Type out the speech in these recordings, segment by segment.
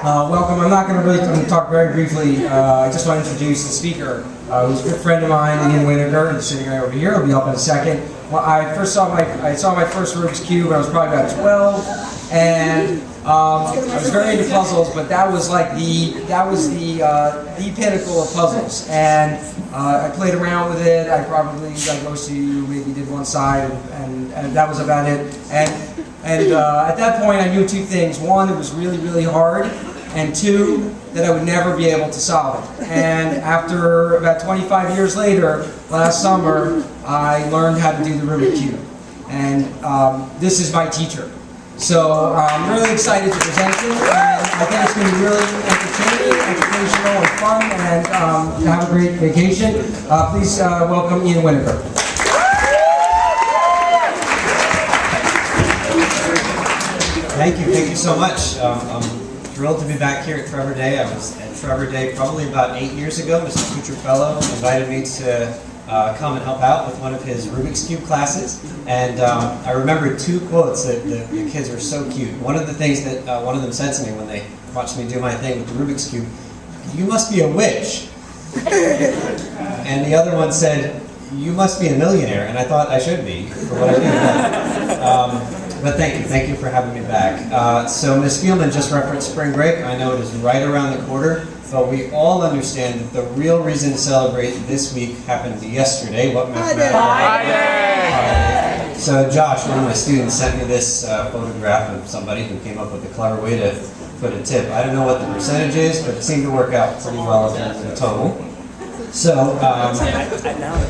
Welcome. I'm not going to talk very briefly. I just want to introduce the speaker, who's a good friend of mine, Ian Winiger, who's sitting right over here. He'll be up in a second. Well, I saw my first Rubik's Cube when I was probably about 12, and I was very into puzzles. But that was like the pinnacle of puzzles, and I played around with it. I probably maybe did one side, and that was about it. And at that point, I knew two things. One, it was really, really hard, and two, that I would never be able to solve it. And after about 25 years later, last summer, I learned how to do the Rubik's Cube. And this is my teacher. So I'm really excited to present it, and I think it's going to be really entertaining, educational, and fun, and have a great vacation. Please welcome Ian Winiger. Thank you so much. I'm thrilled to be back here at Trevor Day. I was at Trevor Day probably about 8 years ago. Mr. Teacher Fellow invited me to come and help out with one of his Rubik's Cube classes. And I remember two quotes that the kids were so cute. One of the things that one of them said to me when they watched me do my thing with the Rubik's Cube, "You must be a witch." And the other one said, "You must be a millionaire." And I thought I should be for what I do. But thank you for having me back. So Ms. Spielman just referenced spring break. I know it is right around the corner, but we all understand that the real reason to celebrate this week happened yesterday. What mathematical Friday? So Josh, one of my students, sent me this photograph of somebody who came up with a clever way to put a tip. I don't know what the percentage is, but it seemed to work out pretty well in the total. So,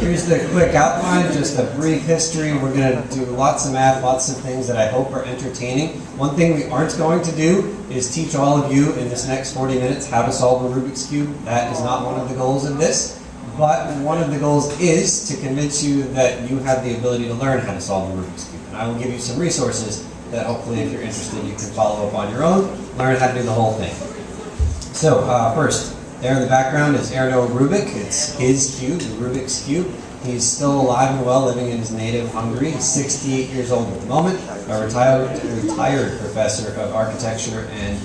here's the quick outline, just a brief history. We're going to do lots of math, lots of things that I hope are entertaining. One thing we aren't going to do is teach all of you in this next 40 minutes how to solve a Rubik's Cube. That is not one of the goals of this. But one of the goals is to convince you that you have the ability to learn how to solve the Rubik's Cube. And I will give you some resources that hopefully, if you're interested, you can follow up on your own, learn how to do the whole thing. So, first, there in the background is Erno Rubik. It's his cube, the Rubik's Cube. He's still alive and well, living in his native Hungary. He's 68 years old at the moment, a retired professor of architecture, and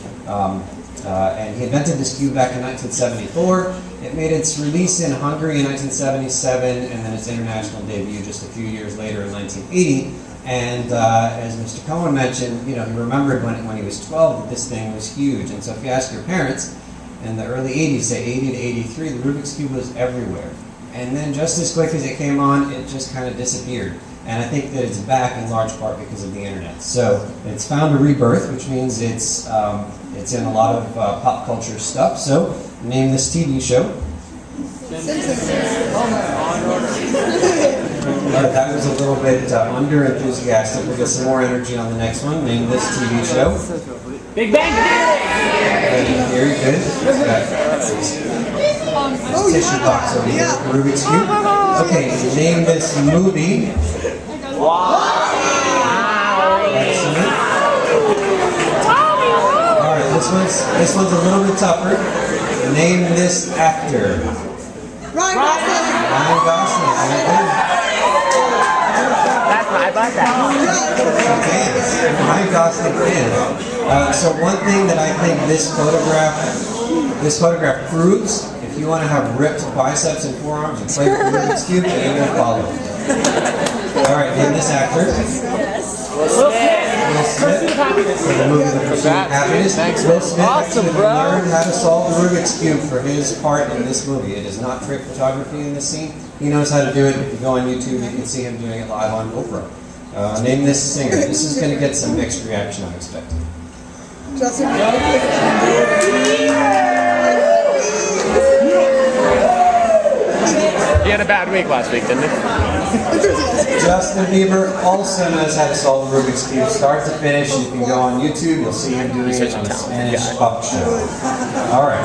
he invented this cube back in 1974. It made its release in Hungary in 1977, and then its international debut just a few years later in 1980. And as Mr. Cohen mentioned, he remembered when he was 12 that this thing was huge. And so if you ask your parents, in the early 80s, say 80 to 83, the Rubik's Cube was everywhere. And then just as quick as it came on, it just kind of disappeared. And I think that it's back in large part because of the internet. So it's found a rebirth, which means it's in a lot of pop culture stuff. So name this TV show. That was a little bit under-enthusiastic. We'll get some more energy on the next one. Name this TV show. Big Bang Theory! Very good. Tissue box over here. Rubik's Cube. Okay, name this movie. Wow! Excellent. Alright, this one's a little bit tougher. Name this actor. Ryan Gosling. Ryan Gosling. Very good. I like that. Ryan Gosling is. So one thing that I think this photograph proves, if you want to have ripped biceps and forearms and play with the Rubik's Cube, it will follow. All right, name this actor. Will Smith. For the movie The Pursuit of Happiness. Will Smith actually learned how to solve the Rubik's Cube for his part in this movie. It is not trick photography in this scene. He knows how to do it. If you go on YouTube, you can see him doing it live on GoPro. Name this singer. This is going to get some mixed reaction, I'm expecting. Justin He had a bad week last week, didn't he? Justin Bieber also knows how to solve the Rubik's Cube, start to finish. You can go on YouTube, you'll see him doing it on a Spanish pop show. All right.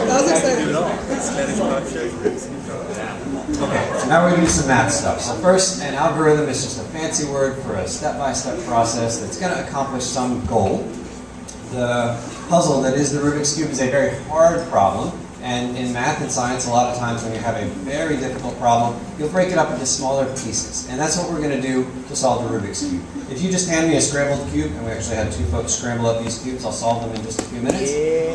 That was exciting. Okay, now we're going to do some math stuff. So first, an algorithm is just a fancy word for a step-by-step process that's going to accomplish some goal. The puzzle that is the Rubik's Cube is a very hard problem. And in math and science, a lot of times when you have a very difficult problem, you'll break it up into smaller pieces. And that's what we're going to do to solve the Rubik's Cube. if you just hand me a scrambled cube, and we actually had 2 folks scramble up these cubes, I'll solve them in just a few minutes.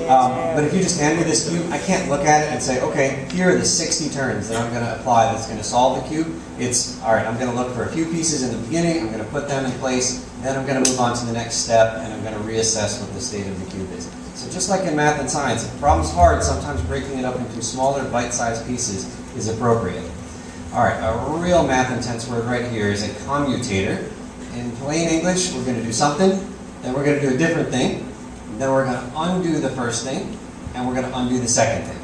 But if you just hand me this cube, I can't look at it and say, okay, here are the 60 turns that I'm going to apply that's going to solve the cube. It's, all right, I'm going to look for a few pieces in the beginning, I'm going to put them in place, then I'm going to move on to the next step, and I'm going to reassess what the state of the cube is. So just like in math and science, if the problem's hard, sometimes breaking it up into smaller bite-sized pieces is appropriate. All right, a real math-intense word right here is a commutator. In plain English, we're going to do something, then we're going to do a different thing, then we're going to undo the first thing, and we're going to undo the second thing.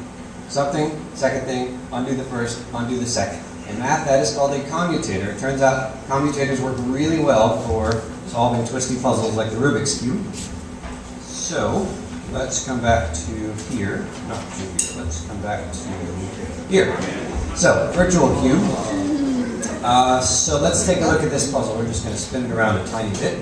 Something, second thing, undo the first, undo the second. In math, that is called a commutator. It turns out commutators work really well for solving twisty puzzles like the Rubik's Cube. So, let's come back to here. Not to here. Let's come back to here. So, virtual cube. So let's take a look at this puzzle. We're just going to spin it around a tiny bit.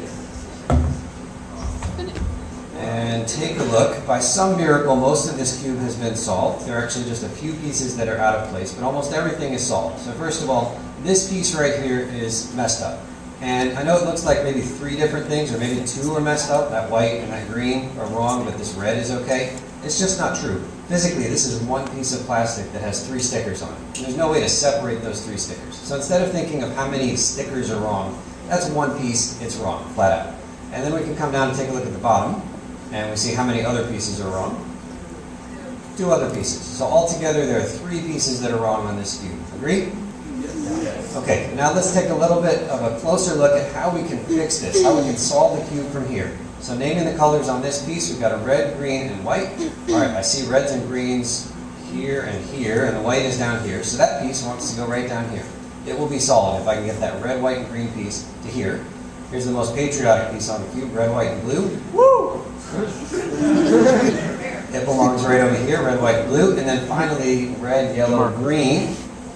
And take a look. By some miracle, most of this cube has been solved. There are actually just a few pieces that are out of place, but almost everything is solved. So first of all, this piece right here is messed up. And I know it looks like maybe 3 different things, or maybe 2 are messed up. That white and that green are wrong, but this red is okay. It's just not true. Physically, this is one piece of plastic that has 3 stickers on it. And there's no way to separate those 3 stickers. So instead of thinking of how many stickers are wrong, that's one piece, it's wrong, flat out. And then we can come down and take a look at the bottom, and we see how many other pieces are wrong. 2 other pieces. So altogether, there are 3 pieces that are wrong on this cube. Agree? Okay, now let's take a little bit of a closer look at how we can fix this, how we can solve the cube from here. So naming the colors on this piece, we've got a red, green, and white. All right, I see reds and greens here, and the white is down here. So that piece wants to go right down here. It will be solved if I can get that red, white, and green piece to here. Here's the most patriotic piece on the cube, red, white, and blue. Woo! It belongs right over here, red, white, and blue. And then finally, red, yellow, green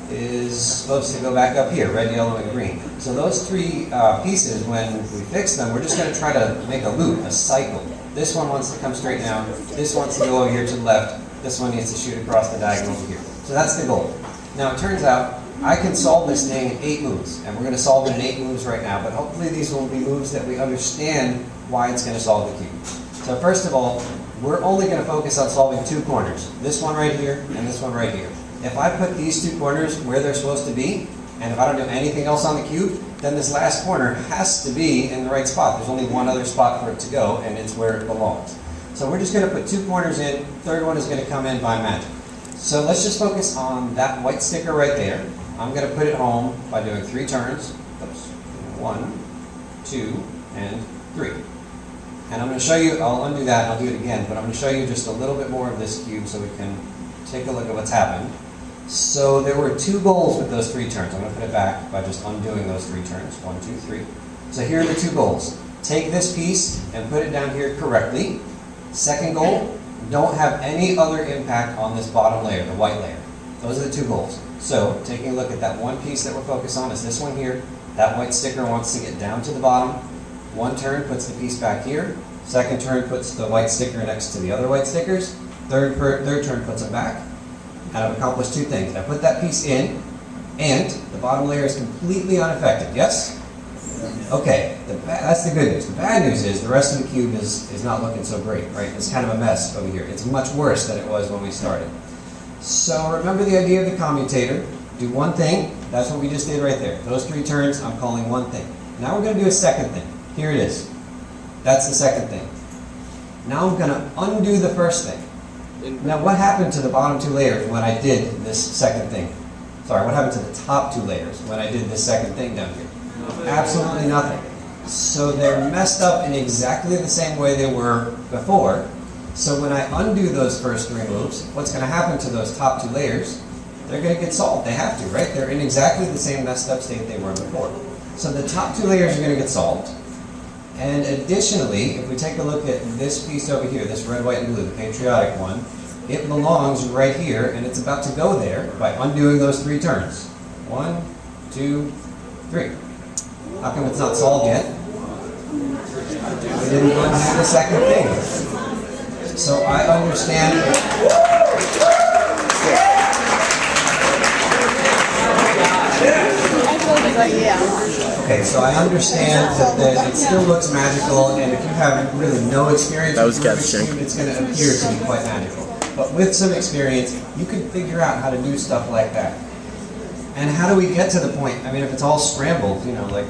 is supposed to go back up here, red, yellow, and green. So those 3 pieces, when we fix them, we're just going to try to make a loop, a cycle. This one wants to come straight down, this wants to go over here to the left, this one needs to shoot across the diagonal over here. So that's the goal. Now it turns out I can solve this thing in 8 moves, and we're going to solve it in 8 moves right now, but hopefully these will be moves that we understand why it's going to solve the cube. So first of all, we're only going to focus on solving 2 corners, this one right here and this one right here. If I put these 2 corners where they're supposed to be, and if I don't do anything else on the cube, then this last corner has to be in the right spot. There's only one other spot for it to go, and it's where it belongs. So we're just going to put 2 corners in, 3rd one is going to come in by magic. So let's just focus on that white sticker right there. I'm going to put it home by doing 3 turns. Oops. 1, 2, and 3. And I'm going to show you, I'll undo that and I'll do it again, but I'm going to show you just a little bit more of this cube so we can take a look at what's happened. So there were 2 goals with those 3 turns. I'm going to put it back by just undoing those 3 turns. 1, 2, 3. So here are the 2 goals. Take this piece and put it down here correctly. Second goal, don't have any other impact on this bottom layer, the white layer. Those are the 2 goals. So taking a look at that one piece that we're focused on is this one here. That white sticker wants to get down to the bottom. 1 turn puts the piece back here. 2nd turn puts the white sticker next to the other white stickers. Third turn puts it back. And I've accomplished 2 things. I put that piece in, and the bottom layer is completely unaffected. Yes? Okay, that's the good news. The bad news is the rest of the cube is not looking so great, right? It's kind of a mess over here. It's much worse than it was when we started. So remember the idea of the commutator. Do one thing. That's what we just did right there. Those 3 turns, I'm calling one thing. Now we're going to do a second thing. Here it is. That's the second thing. Now I'm going to undo the first thing. Now what happened to the bottom 2 layers when I did this second thing? Sorry, what happened to the top 2 layers when I did this second thing down here? Absolutely nothing. So they're messed up in exactly the same way they were before. So when I undo those first 3 moves, what's going to happen to those top 2 layers? They're going to get solved. They have to, right? They're in exactly the same messed up state they were before. So the top 2 layers are going to get solved. And additionally, if we take a look at this piece over here, this red, white, and blue, the patriotic one, it belongs right here, and it's about to go there by undoing those 3 turns. 1, 2, 3. How come it's not solved yet? We didn't undo the second thing. So I understand. Okay, so I understand that it still looks magical, and if you have really no experience That was with Rubik's catching. Cube, it's going to appear to be quite magical. But with some experience, you can figure out how to do stuff like that. And how do we get to the point? I mean, if it's all scrambled, you know, like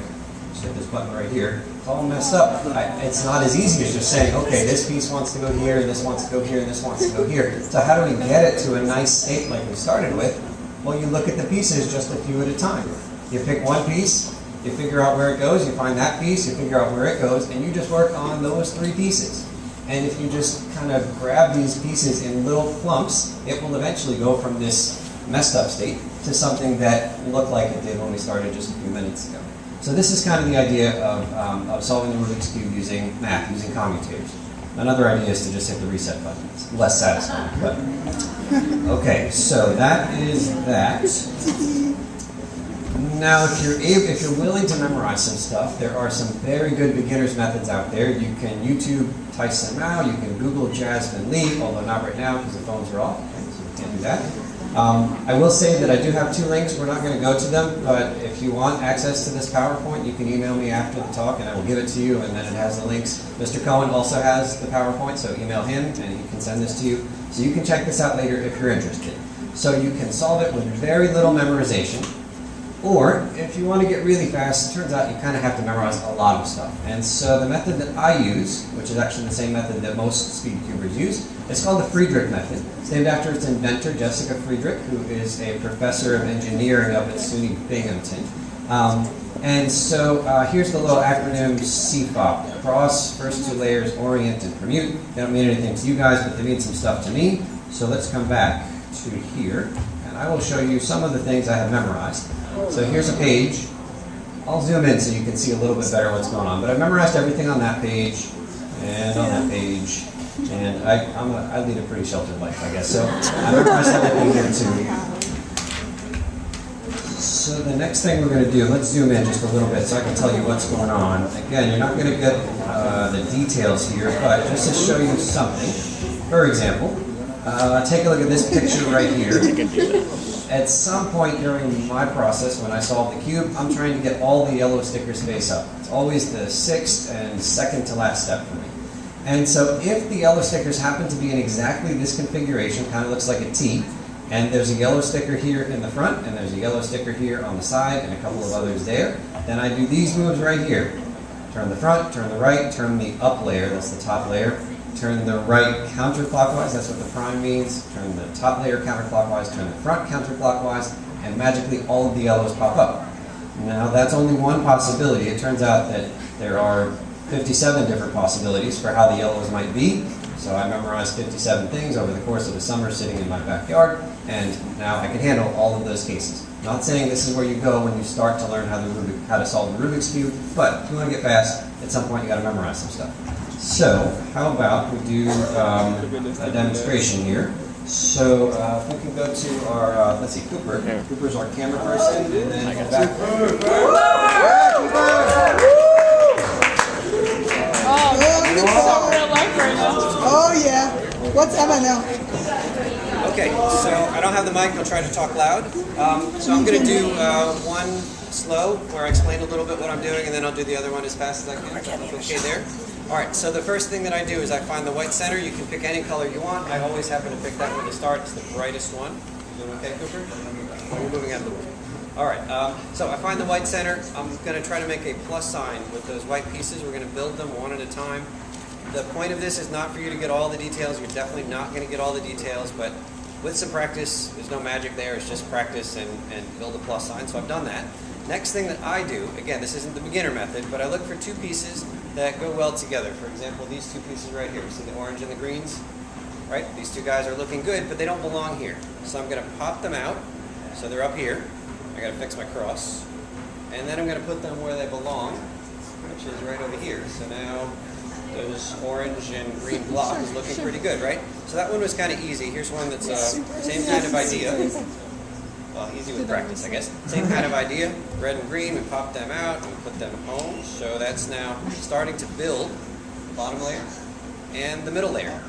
say this button right here, it's all messed up. It's not as easy as just saying, okay, this piece wants to go here, and this wants to go here, and this wants to go here. So how do we get it to a nice state like we started with? Well, you look at the pieces just a few at a time. You pick one piece, you figure out where it goes, you find that piece, you figure out where it goes, and you just work on those 3 pieces. And if you just kind of grab these pieces in little clumps, it will eventually go from this messed up state to something that looked like it did when we started just a few minutes ago. So this is kind of the idea of solving the Rubik's Cube using math, using commutators. Another idea is to just hit the reset button. It's less satisfying, but okay. So that is that. Now, if you're willing to memorize some stuff, there are some very good beginners methods out there. You can YouTube Tyson Mao. You can Google Jasmine Lee, although not right now because the phones are off, okay, so we can't do that. I will say that I do have 2 links. We're not going to go to them, but if you want access to this PowerPoint, you can email me after the talk, and I will give it to you, and then it has the links. Mr. Cohen also has the PowerPoint, so email him, and he can send this to you. So you can check this out later if you're interested. So you can solve it with very little memorization, or if you want to get really fast, it turns out you kind of have to memorize a lot of stuff. And so the method that I use, which is actually the same method that most speedcubers use, it's called the Friedrich method. It's named after its inventor, Jessica Friedrich, who is a professor of engineering up at SUNY Binghamton. And so here's the little acronym CFOP, cross, first 2 layers, orient, and permute. They don't mean anything to you guys, but they mean some stuff to me. So let's come back to here, and I will show you some of the things I have memorized. So here's a page. I'll zoom in so you can see a little bit better what's going on. But I've memorized everything on that page, and on that page. And I lead a pretty sheltered life, I guess. So I memorized everything here too. So the next thing we're going to do, let's zoom in just a little bit so I can tell you what's going on. Again, you're not going to get the details here, but just to show you something. For example, take a look at this picture right here. At some point during my process, when I solve the cube, I'm trying to get all the yellow stickers face up. It's always the 6th and second to last step for me. And so if the yellow stickers happen to be in exactly this configuration, kind of looks like a T, and there's a yellow sticker here in the front, and there's a yellow sticker here on the side, and a couple of others there, then I do these moves right here. Turn the front, turn the right, turn the up layer, that's the top layer, turn the right counterclockwise, that's what the prime means, turn the top layer counterclockwise, turn the front counterclockwise, and magically all of the yellows pop up. Now that's only one possibility. It turns out that there are 57 different possibilities for how the yellows might be. So I memorized 57 things over the course of a summer sitting in my backyard, and now I can handle all of those cases. Not saying this is where you go when you start to learn how to solve the Rubik's Cube, but if you want to get fast, at some point you got to memorize some stuff. So how about we do a demonstration here. So if we can go to our, let's see, Cooper. Cooper's our camera person, and then go back. Oh yeah. What's Emma now? Okay, so I don't have the mic. I'll try to talk loud. So I'm going to do one slow, where I explain a little bit what I'm doing, and then I'll do the other one as fast as I can. Okay there? All right, so the first thing that I do is I find the white center. You can pick any color you want. I always happen to pick that one to start. It's the brightest one. You doing okay, Cooper? You're moving out of the way. All right, so I find the white center. I'm going to try to make a plus sign with those white pieces. We're going to build them one at a time. The point of this is not for you to get all the details. You're definitely not going to get all the details, but with some practice, there's no magic there. It's just practice and build a plus sign. So I've done that. Next thing that I do, again, this isn't the beginner method, but I look for 2 pieces that go well together. For example, these 2 pieces right here. See the orange and the greens? Right? These 2 guys are looking good, but they don't belong here. So I'm going to pop them out. So they're up here. I got to fix my cross. And then I'm going to put them where they belong, which is right over here. So now those orange and green block is looking pretty good, right? So that one was kind of easy. Here's one that's same kind of idea. Well, easy with practice, I guess. Same kind of idea. Red and green, we pop them out and we put them home. So that's now starting to build the bottom layer and the middle layer.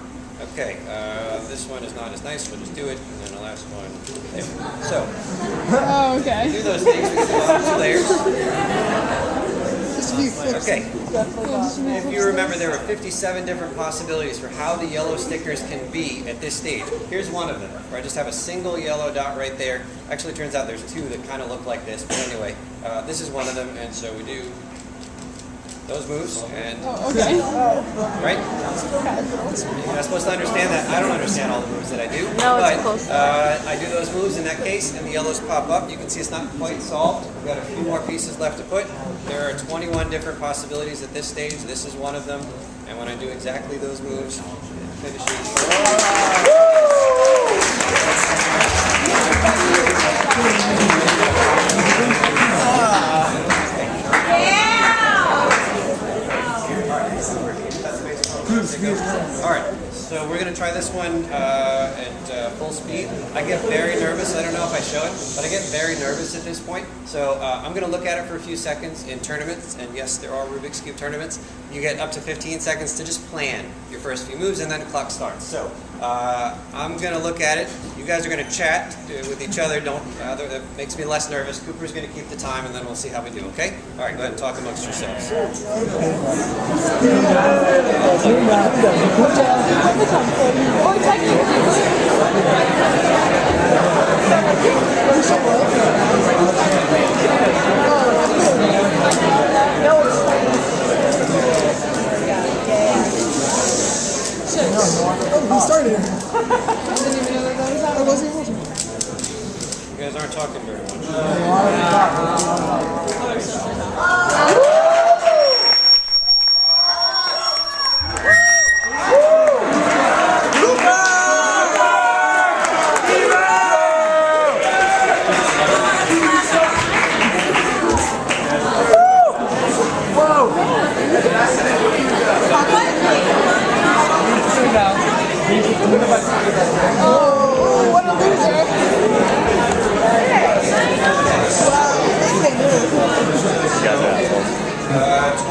Okay, this one is not as nice. We'll just do it, and then the last one there. So, okay. do those things. We do the bottom 2 layers. to be fixed. Okay. If you remember, there were 57 different possibilities for how the yellow stickers can be at this stage. Here's one of them, where I just have a single yellow dot right there. Actually, it turns out there's two that kind of look like this, but anyway, this is one of them, and so we do those moves, and Okay. right? You're not supposed to understand that. I don't understand all the moves that I do, No, it's but close. I do those moves in that case, and the yellows pop up. You can see it's not quite solved. We've got a few more pieces left to put. There are 21 different possibilities at this stage. This is one of them, and when I do exactly those moves, it finishes. All right, so we're going to try this one at full speed. I get very nervous. I don't know if I show it, but I get very nervous at this point. So I'm going to look at it for a few seconds in tournaments, and yes, there are Rubik's Cube tournaments. You get up to 15 seconds to just plan your first few moves, and then the clock starts. So I'm going to look at it. You guys are going to chat with each other. That makes me less nervous. Cooper's going to keep the time, and then we'll see how we do, okay? All right, go ahead and talk amongst yourselves. He started. I wasn't able to. You guys aren't talking very much. Oh, what a loser. Wow.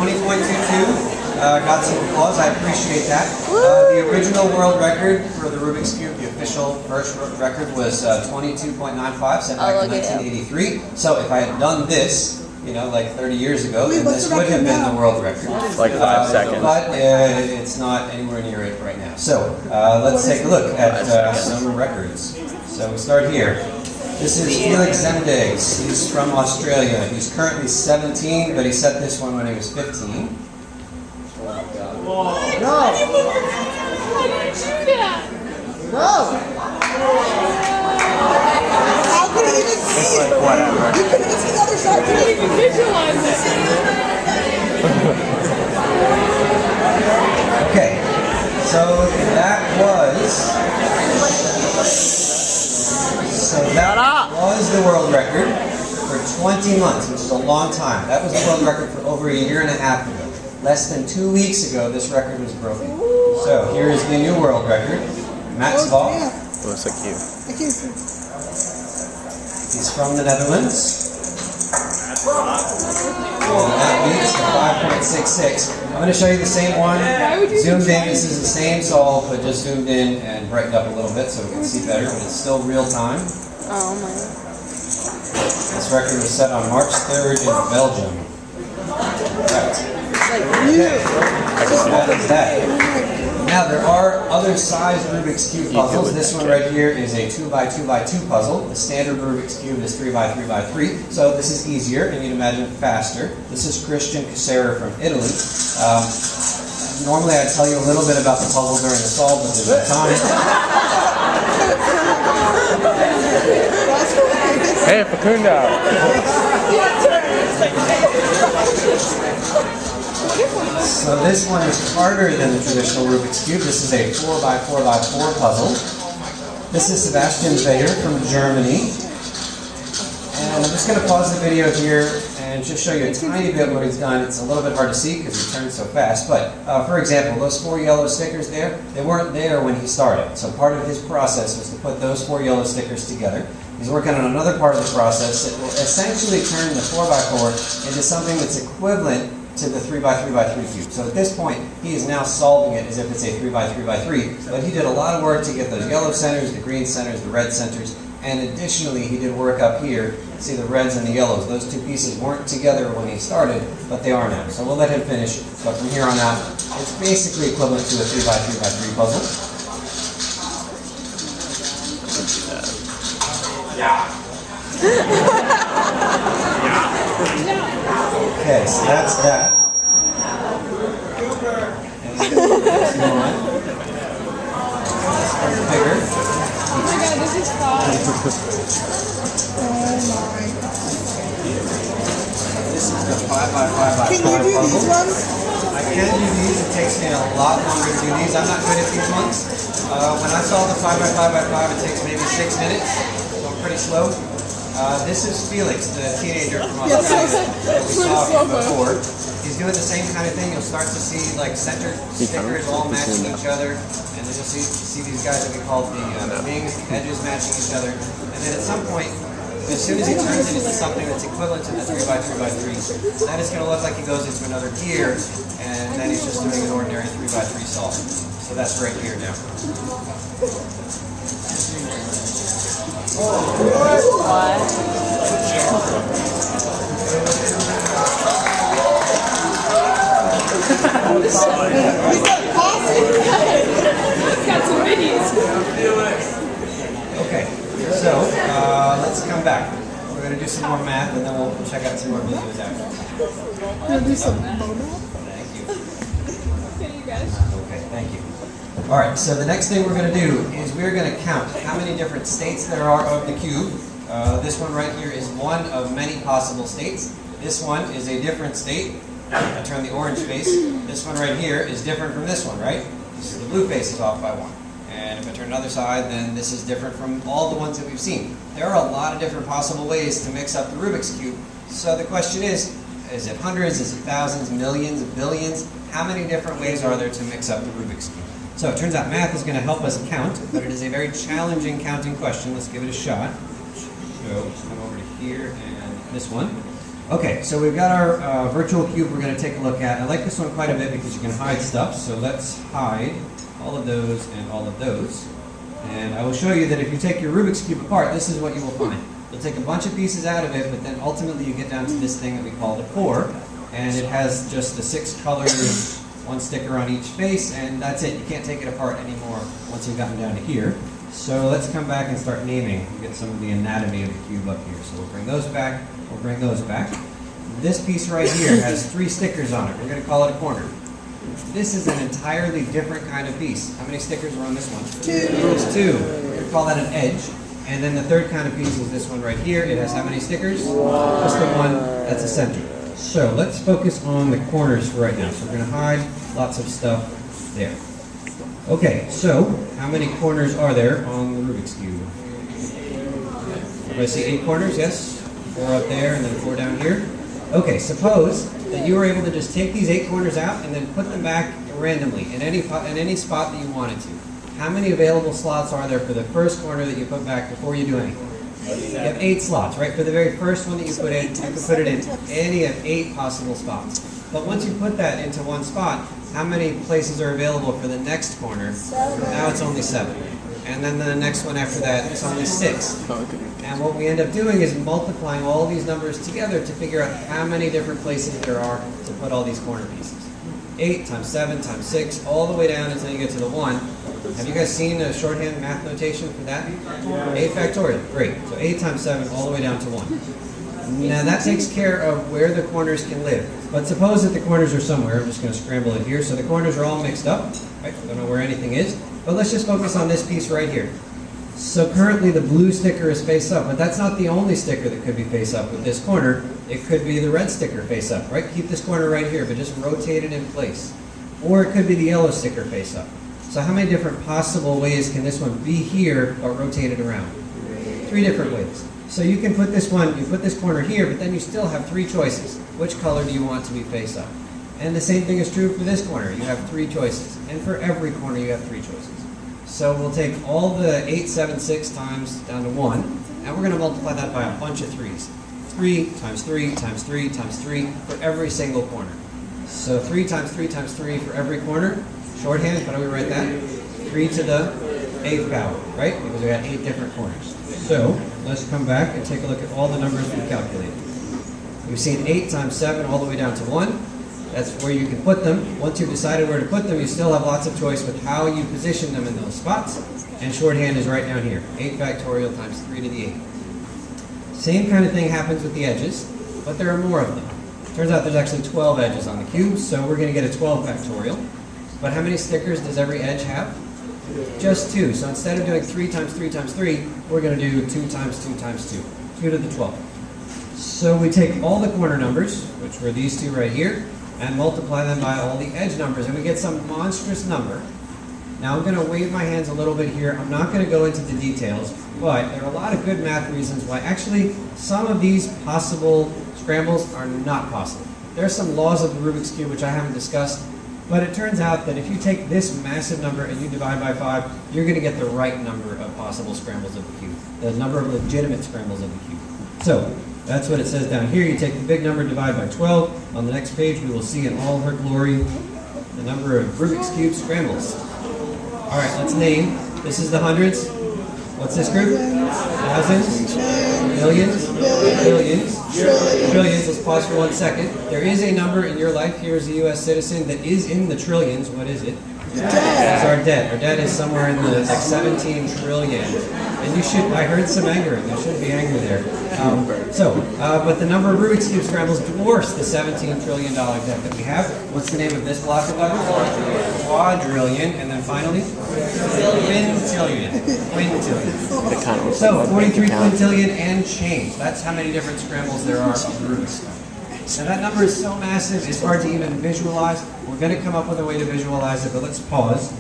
20.22. Got some applause. I appreciate that. The original world record for the Rubik's Cube, the official first record, was 22.95, set back in 1983. So if I had done this, you know, like 30 years ago, then this would have been the world record. Like 5 seconds. But it's not anywhere near it right now. So let's take a look at some records. So we start here. This is Felix Zemdegs. He's from Australia. He's currently 17, but he set this one when he was 15. No. How did you do that? No. How could he even see it? Whatever. You couldn't even see the other side. I didn't even visualize it. Okay, so that was the world record for 20 months, which is a long time. That was the world record for over a year and a half ago. Less than 2 weeks ago, this record was broken. So here is the new world record. Max Val. Yeah. Oh, so cute. I can't see. He's from the Netherlands. And that beats the 5.66. I'm going to show you the same one. Zoomed in. This is the same solve, but just zoomed in and brightened up a little bit so we can see better. But it's still real time. Oh my. This record was set on March 3rd in Belgium. Right. So that is that. Now there are other sized Rubik's Cube puzzles. This one right here is a 2x2x2 puzzle. The standard Rubik's Cube is 3x3x3, so this is easier and you'd imagine faster. This is Christian Casera from Italy. Normally I'd tell you a little bit about the puzzle during the solve, but there's no time. Hey, Facundo! So this one is harder than the traditional Rubik's Cube. This is a 4x4x4 puzzle. This is Sebastian Bayer from Germany. And I'm just going to pause the video here and just show you a tiny bit what he's done. It's a little bit hard to see because he turned so fast. But for example, those 4 yellow stickers there, they weren't there when he started. So part of his process was to put those 4 yellow stickers together. He's working on another part of the process that will essentially turn the 4x4 into something that's equivalent to the 3x3x3 cube. So at this point, he is now solving it as if it's a 3x3x3, but he did a lot of work to get those yellow centers, the green centers, the red centers, And additionally, he did work up here. See the reds and the yellows. Those two pieces weren't together when he started, but they are now. So we'll let him finish. But from here on out, it's basically equivalent to a 3x3x3 puzzle. Okay, so that's that. And then this one. This one's bigger. Oh my god, this is fun. This is the 5x5x5 Can you do puzzle. these ones? I can do these. It takes me a lot longer to do these. I'm not good at these ones. When I saw the 5x5x5, it takes maybe 6 minutes. So I'm pretty slow. This is Felix, the teenager from Australia that we saw before. He's doing the same kind of thing. You'll start to see like center stickers all matching each other, and then you'll see these guys that we call the wings, the edges matching each other. And then at some point, as soon as he turns it into something that's equivalent to the 3x3x3, then it's going to look like he goes into another gear, and then he's just doing an ordinary 3x3 solve. So that's right here now. It's got some minis. Okay, so let's come back. We're going to do some more math, and then we'll check out some more videos after. Wanna do some photo? Thank you. Okay, you guys. Okay, thank you. All right, so the next thing we're going to do is we're going to count how many different states there are of the cube. This one right here is one of many possible states. This one is a different state. I turn the orange face. This one right here is different from this one, right? So the blue face is off by 1. And if I turn another side, then this is different from all the ones that we've seen. There are a lot of different possible ways to mix up the Rubik's Cube. So the question is it hundreds, is it thousands, millions, billions? How many different ways are there to mix up the Rubik's Cube? So it turns out math is going to help us count, but it is a very challenging counting question. Let's give it a shot. So come over to here and this one. Okay, so we've got our virtual cube we're going to take a look at. I like this one quite a bit because you can hide stuff. So let's hide all of those and all of those. And I will show you that if you take your Rubik's Cube apart, this is what you will find. You'll take a bunch of pieces out of it, but then ultimately you get down to this thing that we call the core. And it has just the 6 colors, 1 sticker on each face, and that's it. You can't take it apart anymore once you've gotten down to here. So let's come back and start naming. We'll get some of the anatomy of the cube up here. So we'll bring those back. We'll bring those back. This piece right here has 3 stickers on it. We're going to call it a corner. This is an entirely different kind of piece. How many stickers are on this one? 2. There's 2. We're going to call that an edge. And then the third kind of piece is this one right here. It has how many stickers? Just the one. That's a center. So let's focus on the corners for right now. So we're going to hide lots of stuff there. Okay, so how many corners are there on the Rubik's Cube? Everybody see 8 corners? Yes? 4 up there and then 4 down here. Okay, suppose that you were able to just take these 8 corners out and then put them back randomly in any spot that you wanted to. How many available slots are there for the first corner that you put back before you do anything? You have 8 slots, right? For the very first one that you put in, you can put it in any of 8 possible spots. But once you put that into one spot, how many places are available for the next corner? 7. Now it's only 7. And then the next one after that, it's only 6. And what we end up doing is multiplying all these numbers together to figure out how many different places there are to put all these corner pieces. 8 times 7 times 6, all the way down until you get to the 1. Have you guys seen a shorthand math notation for that? 8 factorial, great. So 8 times 7 all the way down to 1. Now that takes care of where the corners can live. But suppose that the corners are somewhere. I'm just going to scramble it here. So the corners are all mixed up. Right? Don't know where anything is. But let's just focus on this piece right here. So currently the blue sticker is face up, but that's not the only sticker that could be face up with this corner. It could be the red sticker face up, right? Keep this corner right here, but just rotate it in place. Or it could be the yellow sticker face up. So how many different possible ways can this one be here, but rotate it around? 3 different ways. So you can put this one, you put this corner here, but then you still have 3 choices. Which color do you want to be face up? And the same thing is true for this corner. You have 3 choices. And for every corner you have 3 choices. So we'll take all the 8, 7, 6 times down to 1, and we're going to multiply that by a bunch of 3s. 3 times 3 times 3 times 3 for every single corner. So 3 times 3 times 3 for every corner. Shorthand, how do we write that? 3 to the eighth power, right? Because we got 8 different corners. So let's come back and take a look at all the numbers we calculated. We've seen 8 times 7 all the way down to 1. That's where you can put them. Once you've decided where to put them, you still have lots of choice with how you position them in those spots. And shorthand is right down here. 8 factorial times 3 to the 8. Same kind of thing happens with the edges, but there are more of them. Turns out there's actually 12 edges on the cube, so we're going to get a 12 factorial. But how many stickers does every edge have? Just 2. So instead of doing 3 times 3 times 3, we're going to do 2 times 2 times 2. 2 to the 12. So we take all the corner numbers, which were these 2 right here, and multiply them by all the edge numbers, and we get some monstrous number. Now I'm going to wave my hands a little bit here. I'm not going to go into the details, but there are a lot of good math reasons why actually some of these possible scrambles are not possible. There are some laws of the Rubik's Cube which I haven't discussed, but it turns out that if you take this massive number and you divide by 5, you're going to get the right number of possible scrambles of the cube, the number of legitimate scrambles of the cube. So that's what it says down here. You take the big number, divide by 12. On the next page, we will see in all her glory the number of Rubik's Cube scrambles. All right, let's name. This is the hundreds. What's this group? Thousands, millions, billions, trillions. Let's pause for 1 second. There is a number in your life here as a U.S. citizen that is in the trillions. What is it? It's our debt. Our debt is somewhere in the like 17 trillion. And you should, I heard some anger. There should be anger there. But the number of Rubik's Cube scrambles dwarfs the $17 trillion debt that we have. What's the name of this block of numbers? Quadrillion. And then finally, quintillion. Quintillion. So, 43 quintillion and change. That's how many different scrambles there are of Rubik's Cube. Now that number is so massive, it's hard to even visualize. We're going to come up with a way to visualize it, but let's pause.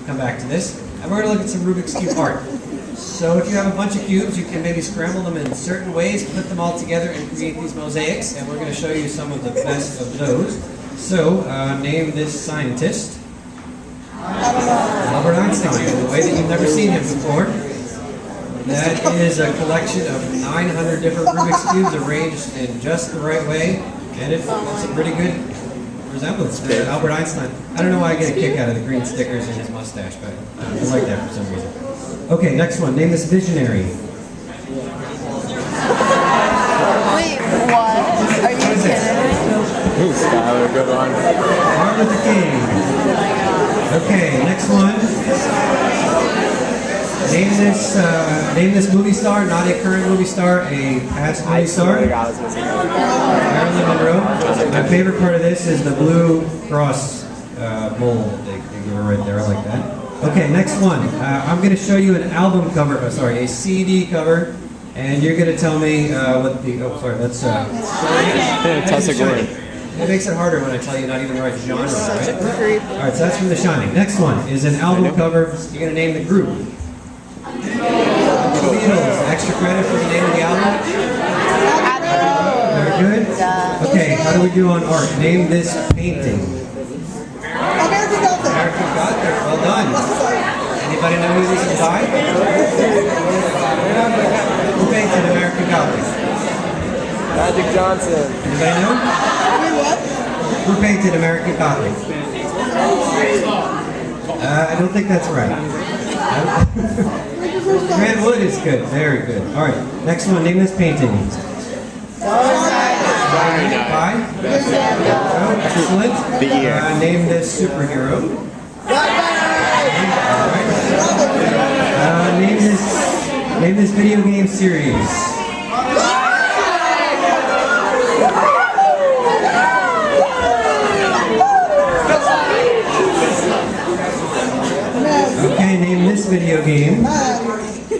Come back to this. And we're going to look at some Rubik's Cube art. So if you have a bunch of cubes, you can maybe scramble them in certain ways, put them all together and create these mosaics, and we're going to show you some of the best of those. So, name this scientist. Albert Einstein, in a way that you've never seen him before. That is a collection of 900 different Rubik's Cubes arranged in just the right way, and it's a pretty good resemblance to Albert Einstein. I don't know why I get a kick out of the green stickers in his mustache, but I like that for some reason. Okay, next one. Name this visionary. Wait, what? Are you kidding? Skylar, good one. Martin Luther King. Okay, next one. Name this movie star, not a current movie star, a past movie star. Marilyn Monroe. My favorite part of this is the blue cross mold that they give her right there. I like that. Okay, next one. I'm going to show you an album cover, a CD cover, and you're going to tell me what the, that's... It makes it harder when I tell you not even the right genre, right? Alright, so that's from The Shining. Next one is an album cover. You're going to name the group. The Beatles. Extra credit for the name of the album? Very good. Okay, how do we do on art? Name this painting. American Gothic. American Gothic. Well done. Anybody know who this is by? Who painted American Gothic? Magic Johnson. Anybody know? What? Who painted American Gothic? I don't think that's right. Grant Wood is good. Very good. All right. Next one. Name this painting. By? Excellent. The year. Name this superhero. Name this video game series. Okay, name this video game.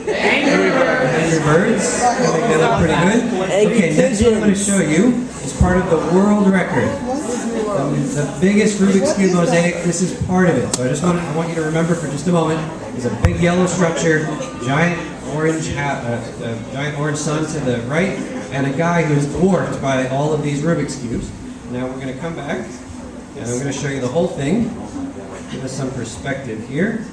Angry Birds. I think they look pretty good. Okay, next one I'm going to show you is part of the world record. The biggest Rubik's Cube mosaic, this is part of it. So I want you to remember for just a moment, there's a big yellow structure, giant orange sun to the right, and a guy who's dwarfed by all of these Rubik's Cubes. Now we're going to come back, and I'm going to show you the whole thing. Give us some perspective here.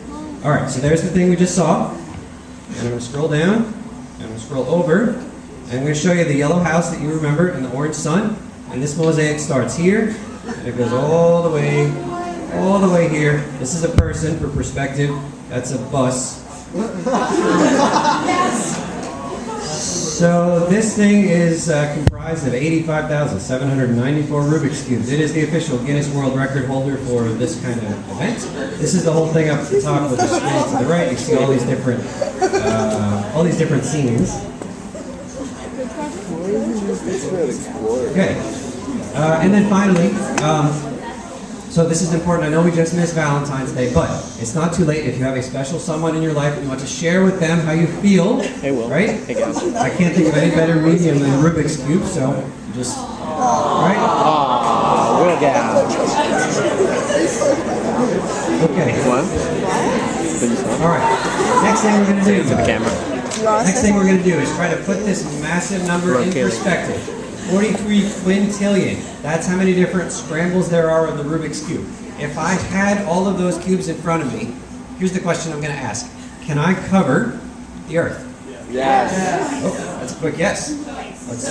All right, so there's the thing we just saw. And I'm going to scroll down, and I'm going to scroll over, and I'm going to show you the yellow house that you remember and the orange sun. And this mosaic starts here, and it goes all the way all the way here. This is a person for perspective. That's a bus. So this thing is comprised of 85,794 Rubik's Cubes. It is the official Guinness World Record holder for this kind of event. This is the whole thing up at the top with the screen to the right. You see all these different scenes. Okay. And then finally, so this is important. I know we just missed Valentine's Day, but it's not too late if you have a special someone in your life and you want to share with them how you feel. Hey, Will. Right? Hey, guys. I can't think of any better medium than Rubik's Cube, so just, right? Will gal. Okay. One. All right. Next thing we're going to do. To the camera. Next thing we're going to do is try to put this massive number in perspective. 43 quintillion. That's how many different scrambles there are of the Rubik's Cube. If I had all of those cubes in front of me, here's the question I'm going to ask. Can I cover the Earth? Yes. Oh, that's a quick yes. That's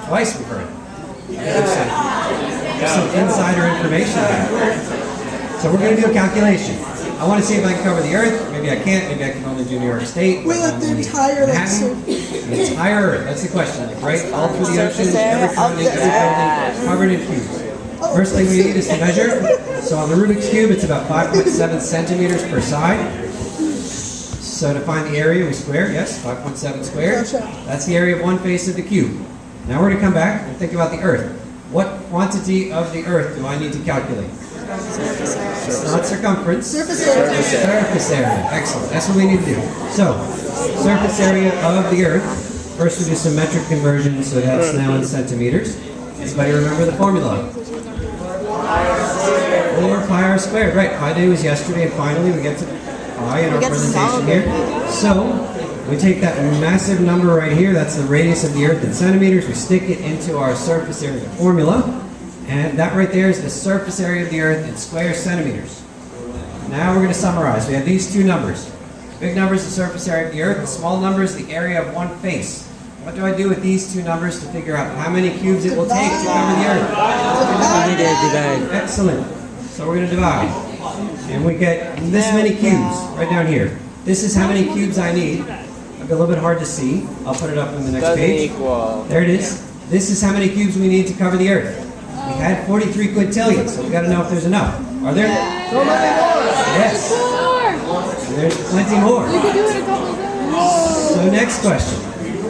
twice we've heard it. There's some insider information there. So we're going to do a calculation. I want to see if I can cover the Earth. Maybe I can't. Maybe I can only do New York State. Wait, like the entire Manhattan. The entire Earth. That's the question. Like, right? All through the oceans, every continent, every building, covered in cubes. First thing we need is to measure. So on the Rubik's Cube, it's about 5.7 centimeters per side. So to find the area, we square. Yes, 5.7 squared. That's the area of one face of the cube. Now we're going to come back and think about the Earth. What quantity of the Earth do I need to calculate? It's not circumference. Surface area. Surface area. Excellent. That's what we need to do. So, surface area of the Earth. First we do some metric conversion, so that's now in centimeters. Anybody remember the formula? 4 pi r squared. Right, pi day was yesterday, and finally we get to pi in our presentation here. So, we take that massive number right here, that's the radius of the Earth in centimeters, we stick it into our surface area formula. And that right there is the surface area of the Earth in square centimeters. Now we're going to summarize. We have these two numbers. Big number is the surface area of the Earth. The small number is the area of one face. What do I do with these two numbers to figure out how many cubes it will take to cover the Earth? Excellent. So we're going to divide. And we get this many cubes right down here. This is how many cubes I need. It'll be a little bit hard to see. I'll put it up on the next page. There it is. This is how many cubes we need to cover the Earth. We had 43 quintillion, so we got to know if there's enough. Are there? So many more. Yes. There's plenty more. You can do it a couple of times. So next question.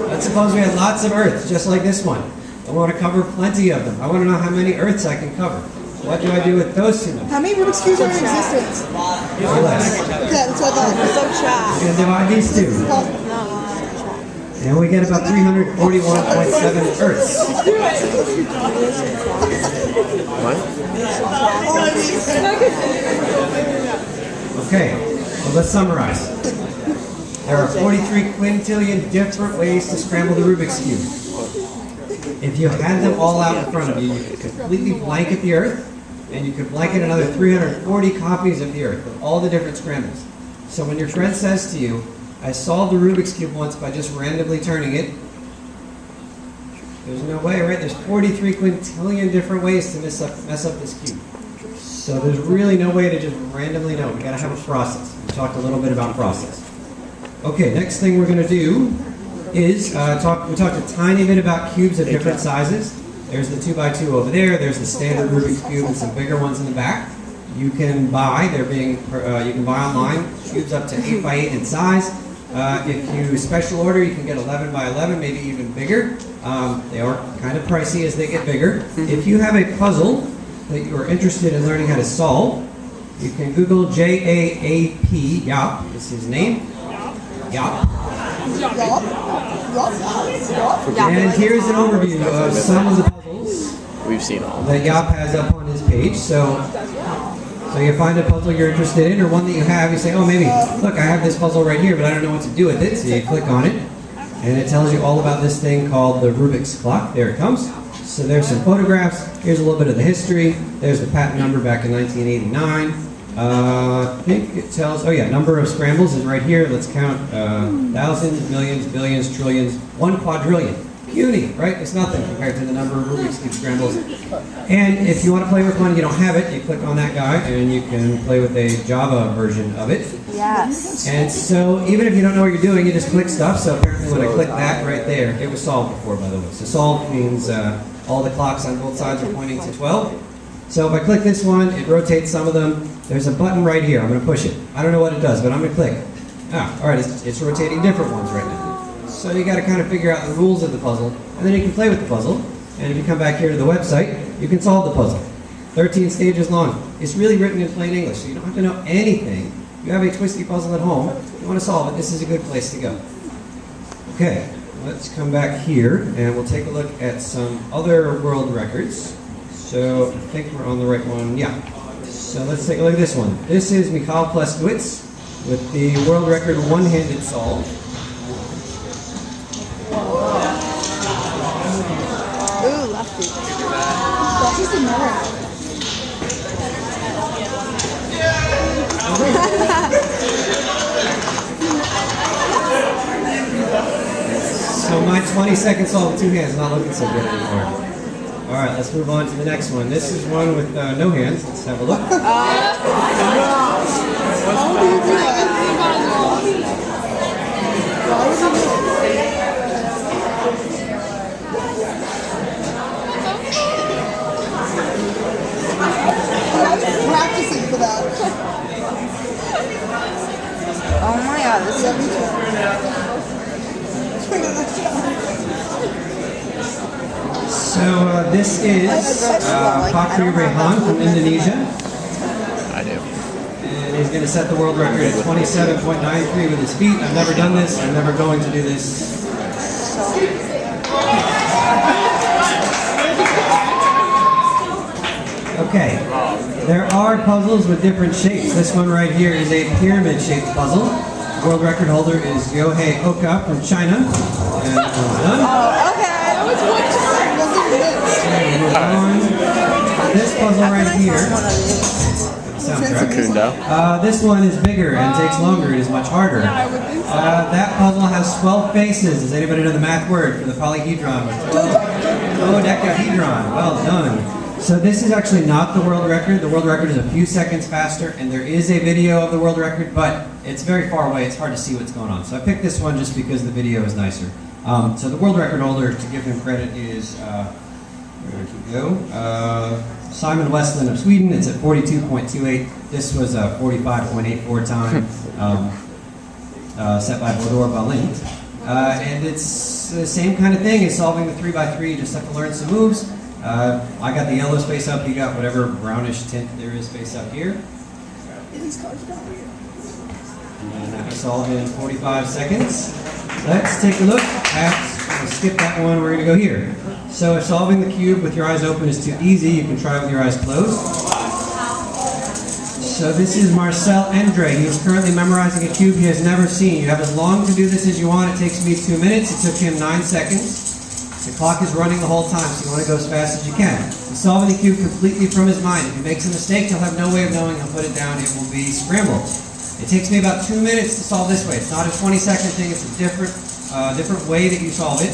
Let's suppose we had lots of Earths, just like this one. I want to cover plenty of them. I want to know how many Earths I can cover. What do I do with those two numbers? How many Rubik's Cubes are in existence? Or less. Yeah, that's what I thought. So We're going to divide these two. And we get about 341.7 Earths. What? Okay, so let's summarize. There are 43 quintillion different ways to scramble the Rubik's Cube. If you had them all out in front of you, you could completely blanket the Earth, and you could blanket another 340 copies of the Earth with all the different scrambles. So when your friend says to you, I solved the Rubik's Cube once by just randomly turning it, there's no way, right? There's 43 quintillion different ways to mess up this cube. So there's really no way to just randomly know. We gotta have a process. We talked a little bit about process. Okay, next thing we're gonna do is we talked a tiny bit about cubes of different sizes. There's the 2x2 over there. There's the standard Rubik's Cube and some bigger ones in the back. You can buy, you can buy online cubes up to 8x8 in size. If you special order, you can get 11x11, maybe even bigger. They are kind of pricey as they get bigger. If you have a puzzle that you are interested in learning how to solve, you can Google J-A-A-P, Yap, is his name. Yap. And here's an overview of some of the puzzles We've seen all. that Yap has up on his page. So you find a puzzle you're interested in, or one that you have, you say, oh, maybe, look, I have this puzzle right here, but I don't know what to do with it. So you click on it, and it tells you all about this thing called the Rubik's Clock. There it comes. So there's some photographs. Here's a little bit of the history. There's the patent number back in 1989. I think it tells, oh yeah, number of scrambles is right here. Let's count thousands, millions, billions, trillions, 1 quadrillion puny, right? It's nothing compared to the number of Rubik's Cube scrambles. And if you want to play with one and you don't have it, you click on that guy and you can play with a Java version of it. Yes. And so even if you don't know what you're doing, you just click stuff. So apparently when I click that right there, it was solved before, by the way. So solved means all the clocks on both sides are pointing to 12. So if I click this one, it rotates some of them. There's a button right here. I'm going to push it. I don't know what it does, but I'm going to click. All right, it's rotating different ones right now. So you got to kind of figure out the rules of the puzzle, and then you can play with the puzzle. And if you come back here to the website, you can solve the puzzle. 13 stages long. It's really written in plain English, so you don't have to know anything. You have a twisty puzzle at home, you want to solve it, this is a good place to go. Okay, let's come back here, and we'll take a look at some other world records. So I think we're on the right one, yeah. So let's take a look at this one. This is Michal Pleskowitz with the world record one-handed solve. Ooh, lefty. Lefty's the mirror. So my 20-second solve with two hands is not looking so good anymore. All right, let's move on to the next one. This is one with no hands. Let's have a look. How do you do that? Why would you do it? I was practicing for that. Oh my god, this is So this is Fakri Rehan from Indonesia. I do. And he's going to set the world record at 27.93 with his feet. I've never done this. I'm never going to do this. Okay. There are puzzles with different shapes. This one right here is a pyramid-shaped puzzle. The world record holder is Yohei Oka from China. And done. Oh, okay. I was This puzzle right here. Kundo. This one is bigger and takes longer. It is much harder. That puzzle has 12 faces. Does anybody know the math word for the polyhedron? Dodecahedron. Well done. So this is actually not the world record. The world record is a few seconds faster, and there is a video of the world record, but it's very far away. It's hard to see what's going on. So I picked this one just because the video is nicer. So the world record holder, to give him credit, is where did he go? Simon Westland of Sweden. It's at 42.28. This was a 45.84 time set by Bodor Balint. And it's the same kind of thing as solving the 3x3. You just have to learn some moves. I got the yellow space up. You got whatever brownish tint there is space up here. And that was solved in 45 seconds. Let's take a look at, we'll skip that one, we're going to go here. So if solving the cube with your eyes open is too easy, you can try it with your eyes closed. So this is Marcel Endre. He is currently memorizing a cube he has never seen. You have as long to do this as you want. It takes me 2 minutes. It took him 9 seconds. The clock is running the whole time, so you want to go as fast as you can. He's solving the cube completely from his mind. If he makes a mistake, he'll have no way of knowing. He'll put it down. It will be scrambled. It takes me about 2 minutes to solve this way. It's not a 20-second thing. It's a different way that you solve it.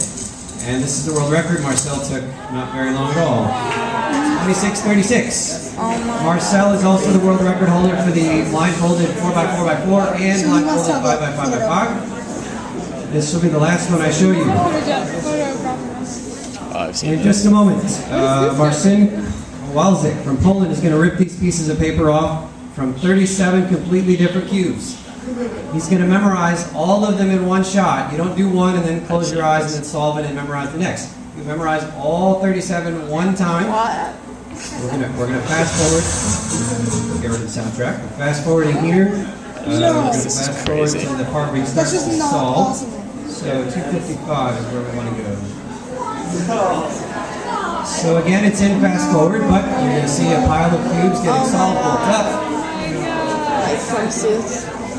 And this is the world record. Marcel took not very long at all. 26:36. Marcel is also the world record holder for the blindfolded 4x4x4 and blindfolded 5x5x5. This will be the last one I show you. I've seen In just a moment, Marcin Walczyk from Poland is going to rip these pieces of paper off from 37 completely different cubes. He's going to memorize all of them in one shot. You don't do one and then close your eyes and then solve it and memorize the next. You memorize all 37 one time. We're gonna fast forward. Get rid of the soundtrack. We're fast forwarding here. We're gonna fast forward to the part where you start to solve. So 255 is where we want to go. So again, it's in fast forward, but you're going to see a pile of cubes getting solved built up.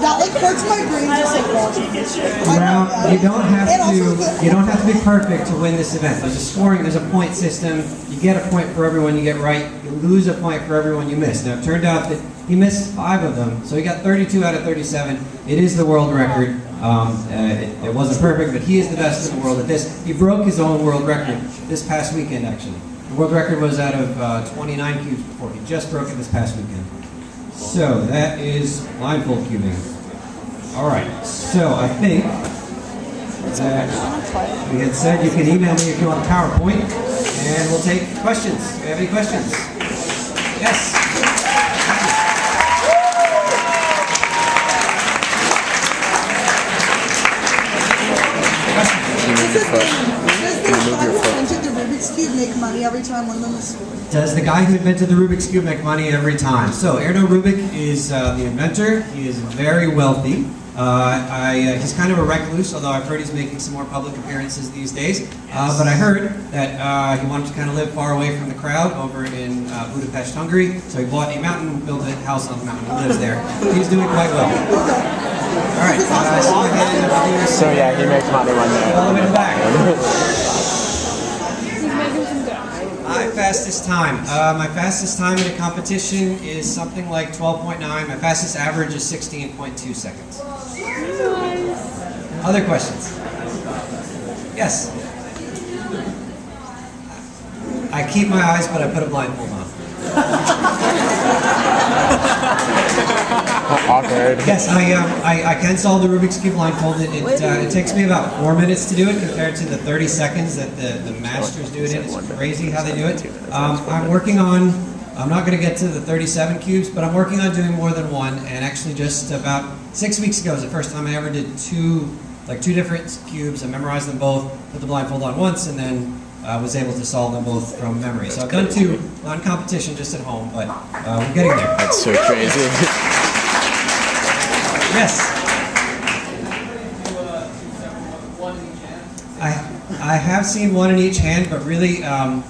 That like hurts my brain just like watching this shit. Well, you don't have And also to. You don't have to be perfect to win this event. There's a scoring. There's a point system. You get a point for everyone you get right. You lose a point for everyone you miss. Now it turned out that he missed 5 of them, so he got 32 out of 37. It is the world record. It wasn't perfect, but he is the best in the world at this. He broke his own world record this past weekend, actually. The world record was out of 29 cubes before. He just broke it this past weekend. So that is blindfold cubing. All right. So I think that we had said you can email me if you want a PowerPoint, and we'll take questions. Do you have any questions? Yes. Invented the Rubik's Cube make money every time one of them is scored. Does the guy who invented the Rubik's Cube make money every time? So Erno Rubik is the inventor. He is very wealthy. He's kind of a recluse, although I've heard he's making some more public appearances these days. But I heard that he wanted to kind of live far away from the crowd over in Budapest, Hungary. So he bought a mountain, built a house on the mountain, and lives there. He's doing quite well. All right. So yeah, he makes money one day. All the way back. My fastest time. My fastest time in a competition is something like 12.9. My fastest average is 16.2 seconds. Other questions? Yes. I keep my eyes, but I put a blindfold on. Awkward. Yes, I can solve the Rubik's Cube blindfolded. It takes me about 4 minutes to do it compared to the 30 seconds that the masters do it in. It's crazy how they do it. I'm working on, I'm not going to get to the 37 cubes, but I'm working on doing more than one. And actually just about 6 weeks ago was the first time I ever did two different cubes. I memorized them both, put the blindfold on once, and then was able to solve them both from memory. So I've done 2, not in competition, just at home, but we're getting there. That's so crazy. Yes. I have seen one in each hand, but really, I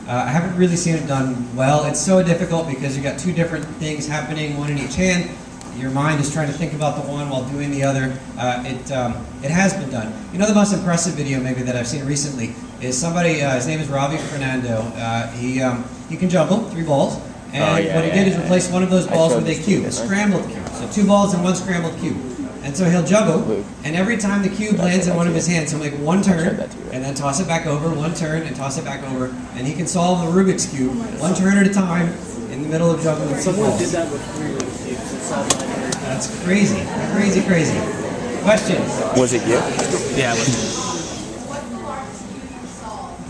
haven't really seen it done well. It's so difficult because you got 2 different things happening, one in each hand. Your mind is trying to think about the one while doing the other. It has been done. You know, the most impressive video maybe that I've seen recently is somebody. His name is Ravi Fernando. He can juggle 3 balls. And what he did is replace one of those balls with a cube, a scrambled cube. So 2 balls and 1 scrambled cube. And so he'll juggle, and every time the cube lands in one of his hands, he'll make 1 turn, and then toss it back over, 1 turn, and toss it back over. And he can solve the Rubik's Cube 1 turn at a time in the middle of juggling 2 balls. Did that with 3 Rubik's Cubes. It's all like That's crazy, crazy, crazy. Questions? Was it you? yeah, it was.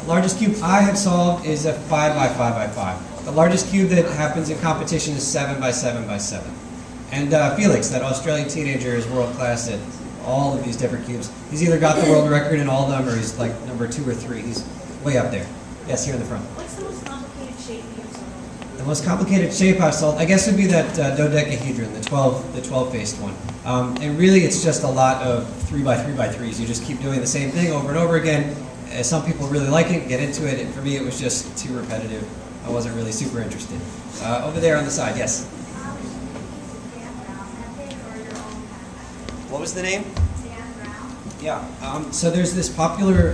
The largest cube I have solved is a 5 by 5 by 5. The largest cube that happens in competition is 7 by 7 by 7. And Felix, that Australian teenager, is world class at all of these different cubes. He's either got the world record in all of them, or he's like number 2 or 3. He's way up there. Yes, here in the front. What's the most complicated shape you've solved? The most complicated shape I've solved, I guess, would be that dodecahedron, the 12-faced one. And really, it's just a lot of 3 by 3 by 3s. You just keep doing the same thing over and over again. Some people really like it, get into it, and for me, it was just too repetitive. I wasn't really super interested. Over there on the side, yes. What was the name? Yeah. So there's this popular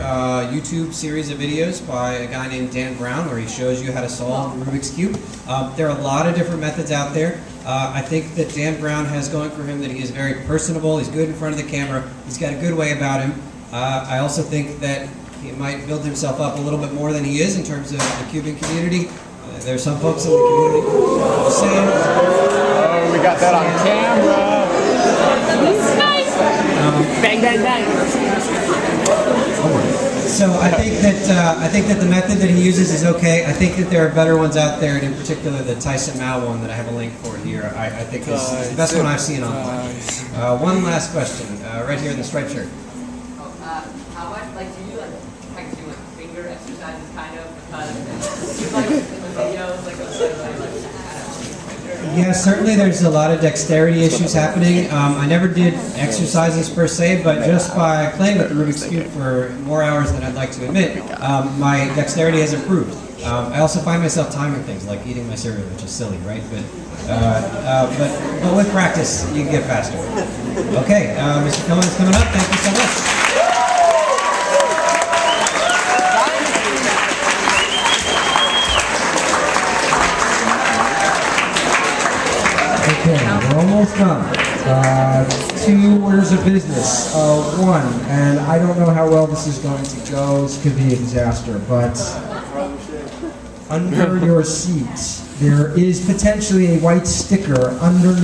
YouTube series of videos by a guy named Dan Brown where he shows you how to solve the Rubik's Cube. There are a lot of different methods out there. I think that Dan Brown has going for him that he is very personable. He's good in front of the camera. He's got a good way about him. I also think that he might build himself up a little bit more than he is in terms of the cubing community. There's some folks in the community saying, Oh, we got that on camera. Bang, bang, bang. So I think that the method that he uses is okay. I think that there are better ones out there, and in particular the Tyson Mao one that I have a link for here. I think is the best one I've seen online. One last question, right here in the striped shirt. How much, like, do you, like do, like, finger exercises, kind of, because it seems like in the videos, like, Yeah, certainly there's a lot of dexterity issues happening. I never did exercises per se, but just by playing with the Rubik's Cube for more hours than I'd like to admit, my dexterity has improved. I also find myself timing things, like eating my cereal, which is silly, right? But with practice, you can get faster. Okay, Mr. Cohen is coming up. Thank you so much. Okay, we're almost done. 2 orders of business. One, and I don't know how well this is going to go. This could be a disaster, but under your seat, there is potentially a white sticker underneath.